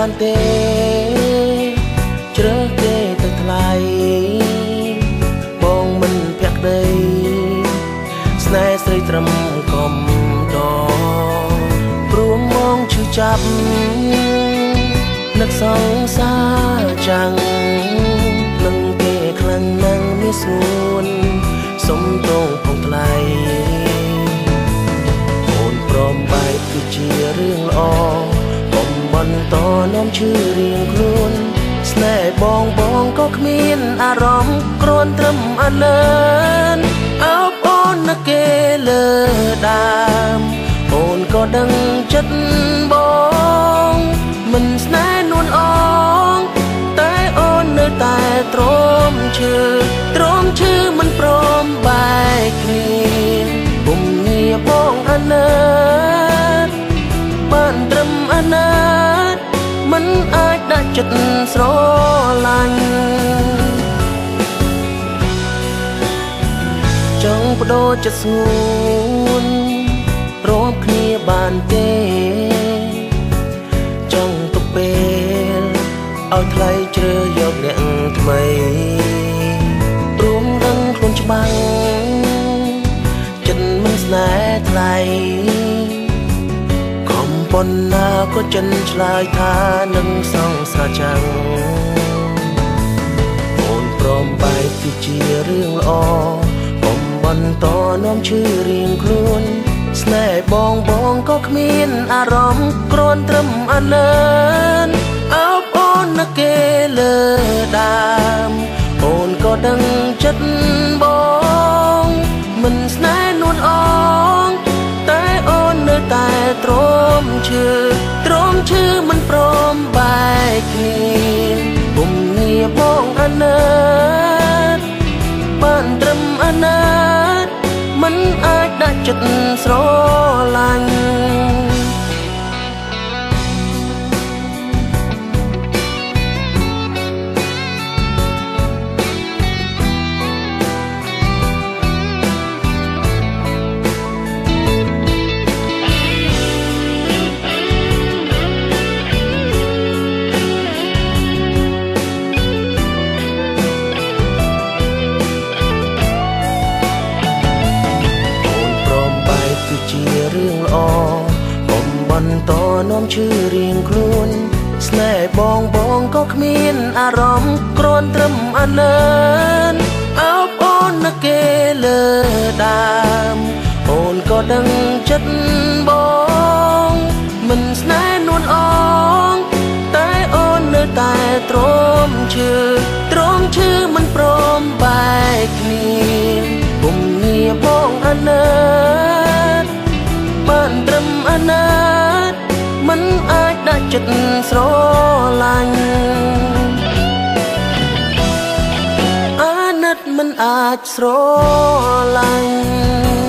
បានទេជ្រើសគេទៅថ្លៃបងមិនភក្តីស្នេហ៍ស្រីត្រឹមកំដរព្រមមកឈឺចាប់នឹកសង្សារចាំងនឹងគេខ្លាំងណាស់មានស្ងួនសុំទងផងថ្លៃអូនព្រមបែកគឺជារឿងល្អកុំបន្តនាំឈឺរៀងខ្លួនស្នេហ៍បងក៏គ្មានអារម្មណ៍គ្រាន់ត្រឹមអាណិនអោបអូនណាគេលើដើមអូនក៏ដឹងចិត្តបងមិនស្នេហ៍នួនអងតែអូននៅតែទ្រាំឈឺមិនព្រមបែកគ្នាពុំងារបងអាណិតបានត្រឹមអាណិតមិនអាចដាក់ចិត្តស្រឡាញ់ចង់បដូរចិត្តស្ងួនរាប់គ្នាបានទេចង់ទុកពេលឲ្យថ្លៃជ្រើសយកអ្នកថ្មីរួមដឹងខ្លួនច្បាស់ចិត្តមិនស្នេហ៍ថ្លៃខំប៉ុណ្ណាក៏ចិនឆ្លើយថានឹងសង្សារចាំងអូនព្រមបែកគឺជារឿងល្អកុំបន្តនាំឈឺរៀងខ្លួនស្នេហ៍បងក៏គ្មានអារម្មណ៍គ្រាន់ត្រឹមអាណិនអោបអូនណាគេលើដើមអូនក៏ដឹងចិត្តបងមិនស្នេហ៍នួនអងតែអូននៅតែទ្រាំឈឺមិនព្រមបែកគ្នាពុំងារបងអាណិតបានត្រឹមអាណិតមិនអាចដាក់ចិត្តស្រឡាញ់ជារឿងល្អកុំបន្តនាំឈឺរៀងខ្លួនស្នេហ៍បងក៏គ្មានអារម្មណ៍គ្រាន់ត្រឹមអាណិនអោបអូនណាគេលើដើមអូនក៏ដឹងចិត្តបងមិនស្នេហ៍នួនអងតែអូននៅតែទ្រាំឈឺមិនព្រមបែកគ្នាពុំងារបងអាណិតបានត្រឹមអាណិតមិនអាចដាក់ចិត្តស្រឡាញ់អាណិតមិនអាចស្រឡាញ់